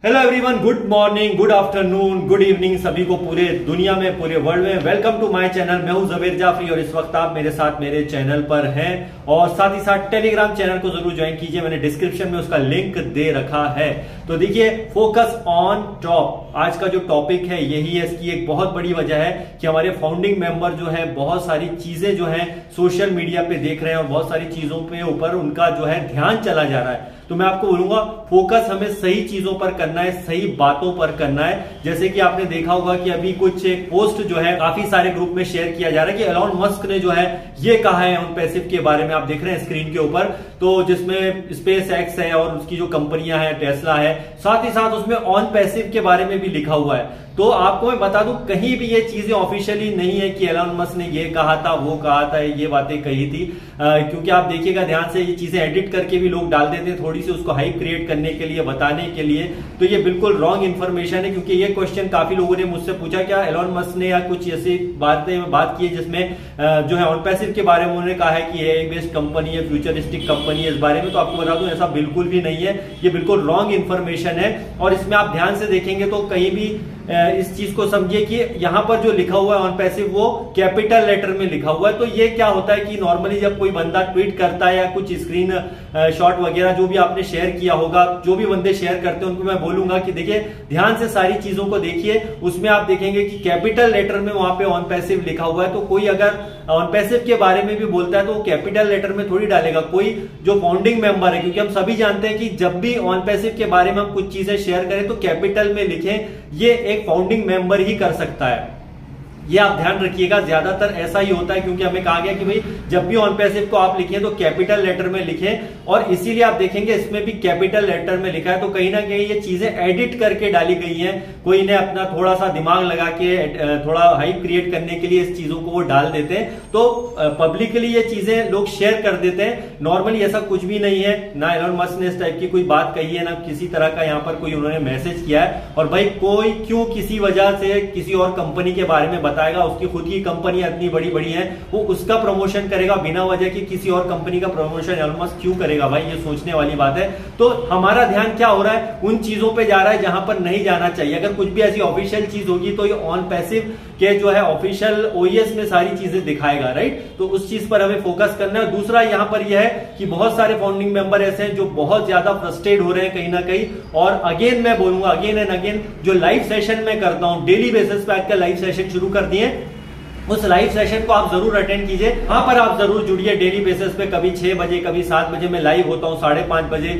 Hello everyone, good morning, good afternoon, good evening सभी को पूरे दुनिया में, पूरे वर्ल्ड में। Welcome to my channel. मैं हूं जवेर जाफरी और इस वक्त आप मेरे साथ मेरे चैनल पर हैं और साथ ही साथ टेलीग्राम चैनल को जरूर ज्वाइन कीजिए। मैंने डिस्क्रिप्शन में उसका लिंक दे रखा है। तो देखिए, फोकस ऑन टॉप आज का जो टॉपिक है यही है। इसकी एक बहुत बड़ी वजह है कि हमारे फाउंडिंग मेंबर जो है बहुत सारी चीजें जो है सोशल मीडिया पे देख रहे हैं और बहुत सारी चीजों पे ऊपर उनका जो है ध्यान चला जा रहा है। तो मैं आपको बोलूंगा फोकस हमें सही चीजों पर करना है, सही बातों पर करना है। जैसे कि आपने देखा होगा कि अभी कुछ एक पोस्ट जो है काफी सारे ग्रुप में शेयर किया जा रहा है कि एलॉन मस्क ने जो है ये कहा है ऑन पैसिव के बारे में। आप देख रहे हैं स्क्रीन के ऊपर, तो जिसमें स्पेस एक्स है और उसकी जो कंपनियां हैं, टेस्ला है, साथ ही साथ उसमें ऑन पैसिव के बारे में भी लिखा हुआ है। तो आपको मैं बता दूं, कहीं भी ये चीजें ऑफिशियली नहीं है कि एलॉन मस्क ने ये कहा था, वो कहा था, ये बातें कही थी। क्योंकि आप देखिएगा ध्यान से, ये चीजें एडिट करके भी लोग डाल देते हैं थोड़ी सी उसको हाइप क्रिएट करने के लिए, बताने के लिए। तो ये बिल्कुल रॉन्ग इन्फॉर्मेशन है। क्योंकि ये क्वेश्चन काफी लोगों ने मुझसे पूछा, क्या एलॉन मस्क ने या कुछ ऐसी बात की है जिसमें जो है ऑन पैसिव के बारे में उन्होंने कहा है कि एआई बेस्ड कंपनी है, फ्यूचरिस्टिक कंपनी है। इस बारे में तो आपको बता दूं, ऐसा बिल्कुल भी नहीं है। ये बिल्कुल रॉन्ग इन्फॉर्मेशन है। और इसमें आप ध्यान से देखेंगे तो कहीं भी इस चीज को समझिए कि यहां पर जो लिखा हुआ है ऑन पैसिव वो कैपिटल लेटर में लिखा हुआ है। तो ये क्या होता है कि नॉर्मली जब कोई बंदा ट्वीट करता है या कुछ स्क्रीन शॉट वगैरह जो भी आपने शेयर किया होगा, जो भी बंदे शेयर करते हैं उनको मैं बोलूंगा कि देखिए ध्यान से सारी चीजों को देखिए। उसमें आप देखेंगे कि कैपिटल लेटर में वहां पे ऑन पैसिव लिखा हुआ है। तो कोई अगर ऑन पैसिव के बारे में भी बोलता है तो वो कैपिटल लेटर में थोड़ी डालेगा। कोई जो फाउंडिंग मेंबर है, क्योंकि हम सभी जानते हैं कि जब भी ऑन पैसिव के बारे में हम कुछ चीजें शेयर करें तो कैपिटल में लिखें। ये एक फाउंडिंग मेंबर ही कर सकता है। ये आप ध्यान रखिएगा, ज्यादातर ऐसा ही होता है। क्योंकि हमें कहा गया कि भाई जब भी ऑन पैसिव को आप लिखें तो कैपिटल लेटर में लिखें। और इसीलिए आप देखेंगे इसमें भी कैपिटल लेटर में लिखा है। तो कहीं ना कहीं ये चीजें एडिट करके डाली गई हैं। कोई ने अपना थोड़ा सा दिमाग लगा के थोड़ा हाइप क्रिएट करने के लिए इस चीजों को वो डाल देते हैं। तो पब्लिकली ये चीजें लोग शेयर कर देते हैं। नॉर्मली ऐसा कुछ भी नहीं है। ना एलॉन मस्क ने इस टाइप की कोई बात कही है, ना किसी तरह का यहाँ पर कोई उन्होंने मैसेज किया है। और भाई कोई क्यों किसी वजह से किसी और कंपनी के बारे में बताएगा? उसकी खुद की कंपनी इतनी बड़ी बड़ी है, वो उसका प्रमोशन करेगा बिना वजह कि किसी और कंपनी का प्रमोशन एलॉन मस्क क्यों करेगा? भाई ये सोचने वाली बात है। तो हमारा ध्यान क्या हो रहा है? उन चीजों पे जा रहा है जहां पर नहीं जाना चाहिए। अगर कुछ भी ऐसी ऑफिशियल चीज होगी तो ये ऑन पैसिव के जो है ऑफिशियल ओएस में सारी चीजें दिखाएगा, राइट? तो उस चीज पर हमें फोकस करना है। दूसरा यहां पर यह है कि बहुत सारे फाउंडिंग मेंबर ऐसे हैं जो बहुत ज्यादा फ्रस्ट्रेट हो रहे हैं कहीं ना कहीं। और अगेन मैं बोलूंगा, अगेन एंड अगेन, जो लाइव सेशन में करता हूं डेली बेसिस पे, आजकल लाइव सेशन शुरू कर दिए, उस लाइव सेशन को आप जरूर अटेंड कीजिए। वहां पर आप जरूर जुड़िए डेली बेसिस पे। कभी 6 बजे, कभी 7 बजे मैं लाइव होता हूं, 5:30 बजे,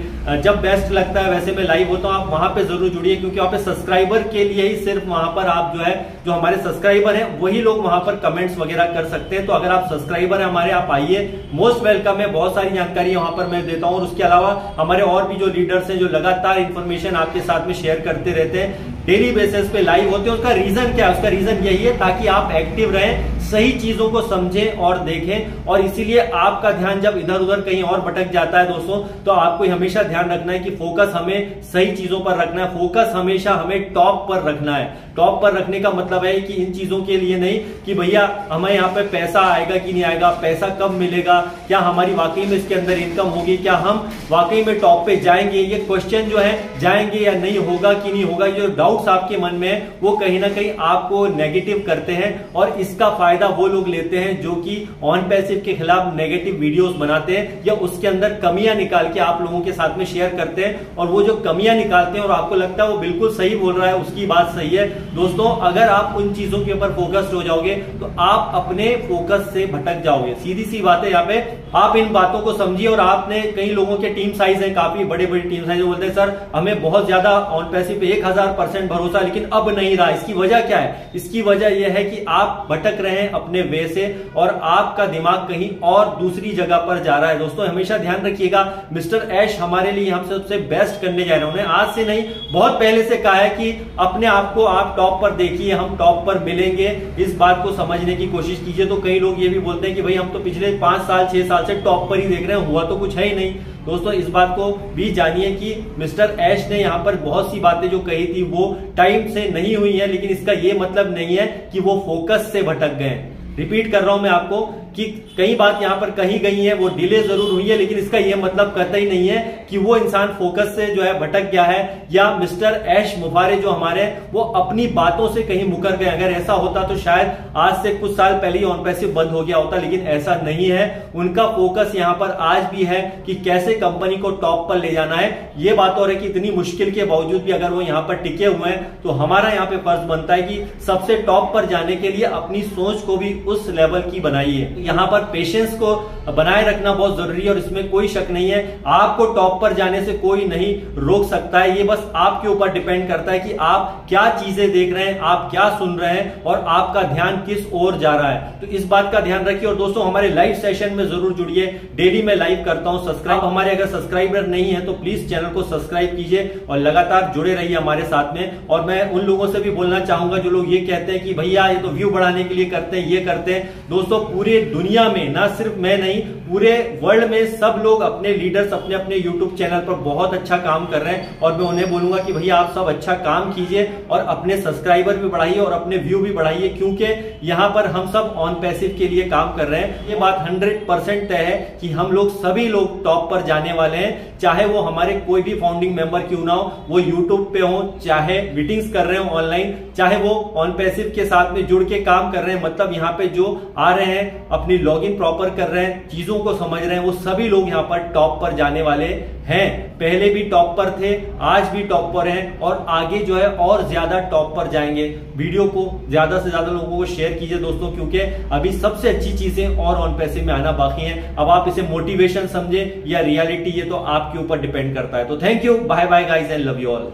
जब बेस्ट लगता है वैसे मैं लाइव होता हूं। आप वहां पे जरूर जुड़िए, क्योंकि वहां पे सब्सक्राइबर के लिए ही सिर्फ वहां पर आप जो है, जो हमारे सब्सक्राइबर हैं वही लोग वहां पर कमेंट्स वगैरह कर सकते हैं। तो अगर आप सब्सक्राइबर है हमारे, आप आइए, मोस्ट वेलकम है। बहुत सारी जानकारी वहां पर मैं देता हूं। और उसके अलावा हमारे और भी जो लीडर्स हैं जो लगातार इंफॉर्मेशन आपके साथ में शेयर करते रहते हैं, डेली बेसिस पे लाइव होते हैं। उसका रीजन क्या है? उसका रीजन यही है ताकि आप एक्टिव रहें, सही चीजों को समझें और देखें। और इसीलिए आपका ध्यान जब इधर उधर कहीं और भटक जाता है दोस्तों, तो आपको हमेशा ध्यान रखना है कि फोकस हमें सही चीजों पर रखना है। फोकस हमेशा हमें टॉप पर रखना है। टॉप पर रखने का मतलब है कि इन चीजों के लिए नहीं कि भैया हमें यहाँ पे पैसा आएगा कि नहीं आएगा, पैसा कब मिलेगा, क्या हमारी वाकई में इसके अंदर इनकम होगी, क्या हम वाकई में टॉप पे जाएंगे। ये क्वेश्चन जो है जाएंगे या नहीं, होगा कि नहीं होगा, ये डाउट्स आपके मन में है, वो कहीं ना कहीं आपको नेगेटिव करते हैं। और इसका फायदा वो लोग लेते हैं जो कि ऑन पैसिव के खिलाफ नेगेटिव वीडियोस बनाते हैं या उसके अंदर कमियां निकाल के आप लोगों के साथ में शेयर करते हैं। और वो जो कमियां निकालते हैं और आपको लगता है वो बिल्कुल सही बोल रहा है, उसकी बात सही है। दोस्तों, अगर आप उन चीजों के ऊपर फोकस्ड हो जाओगे तो आप अपने फोकस से भटक जाओगे। सीधी सी बात है। यहाँ पे आप इन बातों को समझिए। और आपने कई लोगों के टीम साइज है, काफी बड़े बड़े टीम साइज, बोलते हैं सर हमें बहुत ज्यादा ऑन पैसिव पे 1000% भरोसा, लेकिन अब नहीं रहा। इसकी वजह क्या है? इसकी वजह यह है कि आप भटक रहे हैं अपने वे से और आपका दिमाग कहीं और दूसरी जगह पर जा रहा है। दोस्तों हमेशा ध्यान रखिएगा, मिस्टर ऐश हमारे लिए हम सबसे बेस्ट करने जा रहे हैं। उन्होंने आज से नहीं, बहुत पहले से कहा है कि अपने आप को आप टॉप पर देखिए, हम टॉप पर मिलेंगे। इस बात को समझने की कोशिश कीजिए। तो कई लोग ये भी बोलते हैं कि भाई हम तो पिछले 5 साल 6 साल से टॉप पर ही देख रहे हैं, हुआ तो कुछ है ही नहीं। दोस्तों इस बात को भी जानिए कि मिस्टर ऐश ने यहाँ पर बहुत सी बातें जो कही थी वो टाइम से नहीं हुई है, लेकिन इसका ये मतलब नहीं है कि वो फोकस से भटक गए। रिपीट कर रहा हूं मैं आपको कि कई बात यहां पर कही गई है, वो डिले जरूर हुई है, लेकिन इसका यह मतलब करता ही नहीं है कि वो इंसान फोकस से जो है भटक गया है या मिस्टर ऐश मुफारे जो हमारे वो अपनी बातों से कहीं मुकर गए। अगर ऐसा होता तो शायद आज से कुछ साल पहले ही ऑन पैसिव बंद हो गया होता, लेकिन ऐसा नहीं है। उनका फोकस यहां पर आज भी है कि कैसे कंपनी को टॉप पर ले जाना है। ये बात और है कि इतनी मुश्किल के बावजूद भी अगर वो यहां पर टिके हुए हैं तो हमारा यहां पे फर्ज बनता है कि सबसे टॉप पर जाने के लिए अपनी सोच को भी उस लेवल की बनाइए। यहां पर पेशेंस को बनाए रखना बहुत जरूरी है और इसमें कोई शक नहीं है। आपको टॉप पर जाने से कोई नहीं रोक सकता है, ये बस आपके ऊपर डिपेंड करता है कि आप क्या चीजें देख रहे हैं, आप क्या सुन रहे हैं और आपका ध्यान किस ओर जा रहा है। तो इस बात का ध्यान रखिए। और दोस्तों हमारे लाइव सेशन में जरूर जुड़िए, डेली मैं लाइव करता हूं। सब्सक्राइब हमारे अगर सब्सक्राइबर नहीं है तो प्लीज चैनल को सब्सक्राइब कीजिए और लगातार जुड़े रहिए हमारे साथ में। और मैं उन लोगों से भी बोलना चाहूंगा जो लोग ये कहते हैं कि भैया ये तो व्यू बढ़ाने के लिए करते हैं, ये करते हैं। दोस्तों पूरे दुनिया में, ना सिर्फ मैं नहीं, पूरे वर्ल्ड में सब लोग अपने लीडर्स अपने अपने यूट्यूब चैनल पर बहुत अच्छा काम कर रहे हैं और मैं उन्हें बोलूंगा कि भैया आप सब अच्छा काम कीजिए और अपने सब्सक्राइबर भी बढ़ाइए और अपने व्यू भी बढ़ाइए, क्योंकि यहां पर हम सब ऑन पैसिव के लिए काम कर रहे हैं। ये बात 100% तय है कि हम लोग सभी लोग टॉप पर जाने वाले हैं, चाहे वो हमारे कोई भी फाउंडिंग मेंबर क्यों ना हो, वो यूट्यूब पे हो, चाहे मीटिंग्स कर रहे हो ऑनलाइन, चाहे वो ऑन पैसिव के साथ में जुड़ के काम कर रहे हैं, मतलब यहाँ पे जो आ रहे हैं अपनी लॉगिन प्रॉपर कर रहे हैं, चीजों को समझ रहे हैं, वो सभी लोग यहाँ पर टॉप पर जाने वाले हैं। पहले भी टॉप पर थे, आज भी टॉप पर हैं और आगे जो है और ज्यादा टॉप पर जाएंगे। वीडियो को ज्यादा से ज्यादा लोगों को शेयर कीजिए दोस्तों, क्योंकि अभी सबसे अच्छी चीजें और ऑन पैसिव में आना बाकी हैं। अब आप इसे मोटिवेशन समझे या रियलिटी, ये तो आपके ऊपर डिपेंड करता है। तो thank you, bye bye guys and love you all.